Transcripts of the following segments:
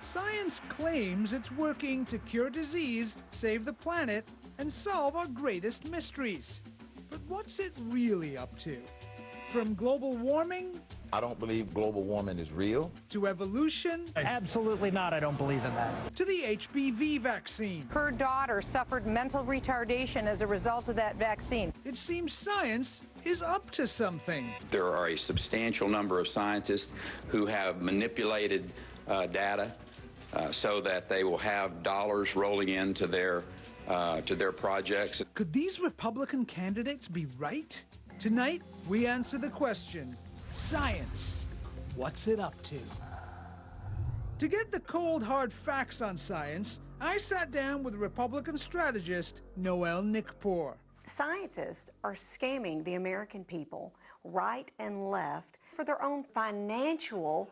Science claims it's working to cure disease, save the planet, and solve our greatest mysteries. But what's it really up to? From global warming I don't believe global warming is real. to evolution Absolutely not. I don't believe in that. to the HPV vaccine. Her daughter suffered mental retardation as a result of that vaccine. It seems science is up to something. There are a substantial number of scientists who have manipulated data so that they will have dollars rolling into their projects. Could these Republican candidates be right? Tonight, we answer the question, science, what's it up to? To get the cold, hard facts on science, I sat down with Republican strategist Noelle Nikpour. Scientists are scamming the American people right and left for their own financial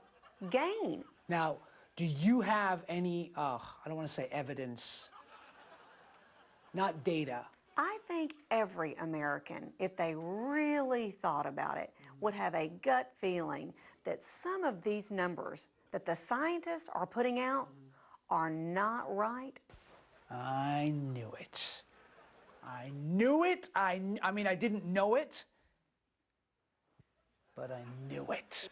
gain. Now, do you have any, I don't want to say evidence, not data? I think every American, if they really thought about it, would have a gut feeling that some of these numbers that the scientists are putting out are not right. I knew it. I knew it. I mean, I didn't know it, but I knew it.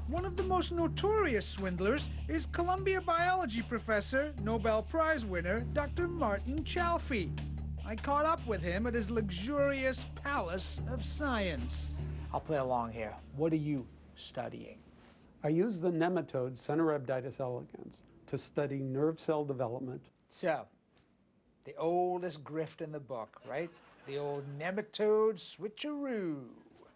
One of the most notorious swindlers is Columbia biology professor, Nobel Prize winner, Dr. Martin Chalfie. I caught up with him at his luxurious palace of science. I'll play along here. What are you studying? I use the nematode Cenorhabditis elegans to study nerve cell development. So, the oldest grift in the book, right? The old nematode switcheroo.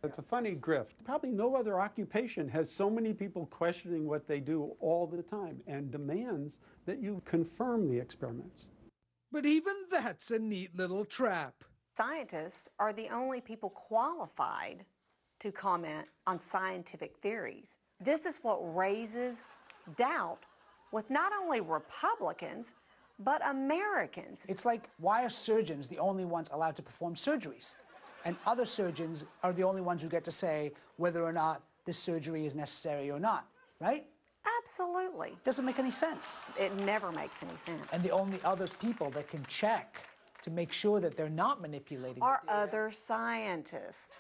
It's a funny grift. Probably no other occupation has so many people questioning what they do all the time and demands that you confirm the experiments. But even that's a neat little trap. Scientists are the only people qualified to comment on scientific theories. This is what raises doubt with not only Republicans, but Americans. It's like, why are surgeons the only ones allowed to perform surgeries? And other surgeons are the only ones who get to say whether or not this surgery is necessary or not, right? Absolutely. Doesn't make any sense. It never makes any sense. And the only other people that can check to make sure that they're not manipulating Are the data, other scientists.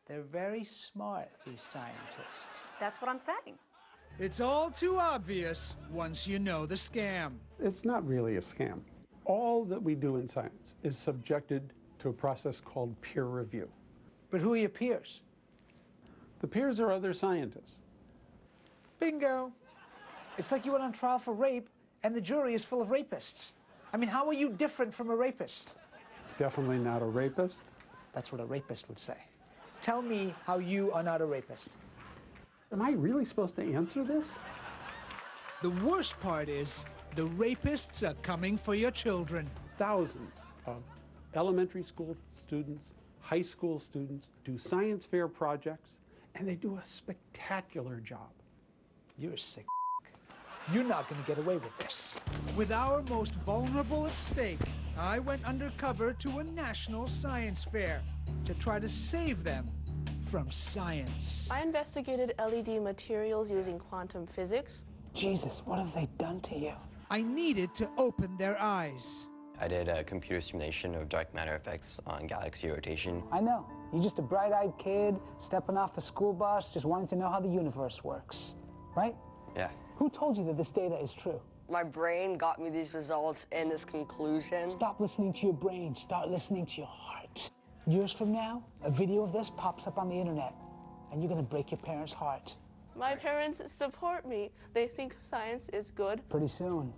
they're very smart, these scientists. That's what I'm saying. It's all too obvious once you know the scam. It's not really a scam. All that we do in science is subjected to a process called peer review. But who are your peers? The peers are other scientists. Bingo. It's like you went on trial for rape and the jury is full of rapists. I mean, how are you different from a rapist? Definitely not a rapist. That's what a rapist would say. Tell me how you are not a rapist. Am I really supposed to answer this? The worst part is, the rapists are coming for your children. Thousands of elementary school students, high school students do science fair projects, and they do a spectacular job. You're a sick. You're not going to get away with this. With our most vulnerable at stake, I went undercover to a national science fair to try to save them from science. I investigated LED materials using quantum physics. Jesus, what have they done to you? I needed to open their eyes. I did a computer simulation of dark matter effects on galaxy rotation. I know. You're just a bright-eyed kid stepping off the school bus, just wanting to know how the universe works, right? Yeah. Who told you that this data is true? My brain got me these results and this conclusion. Stop listening to your brain. Start listening to your heart. Years from now, a video of this pops up on the internet, and you're going to break your parents' heart. My parents support me. They think science is good. Pretty soon,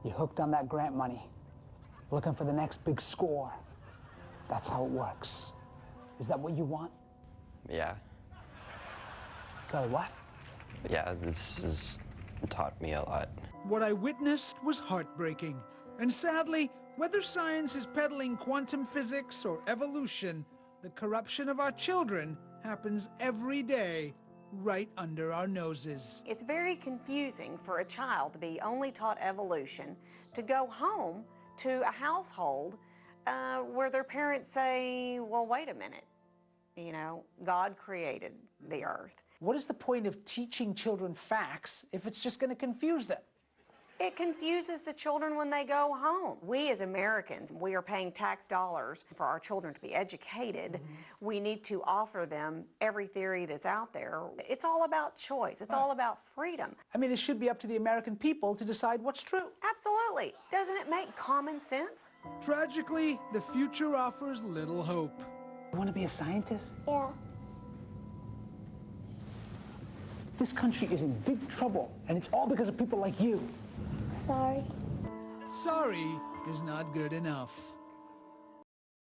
you're hooked on that grant money, looking for the next big score. That's how it works. Is that what you want? Yeah. Sorry, what? Yeah, this has taught me a lot. What I witnessed was heartbreaking. And sadly, whether science is peddling quantum physics or evolution, the corruption of our children happens every day, right under our noses. It's very confusing for a child to be only taught evolution, to go home to a household where their parents say, well, wait a minute, You know, God created the earth. What is the point of teaching children facts if it's just going to confuse them? It confuses the children when they go home. We as Americans, we are paying tax dollars for our children to be educated. We need to offer them every theory that's out there. It's all about choice. It's all about freedom. I mean, it should be up to the American people to decide what's true. Absolutely. Doesn't it make common sense? Tragically, the future offers little hope. You want to be a scientist? Yeah. This country is in big trouble, and it's all because of people like you. Sorry. Sorry is not good enough.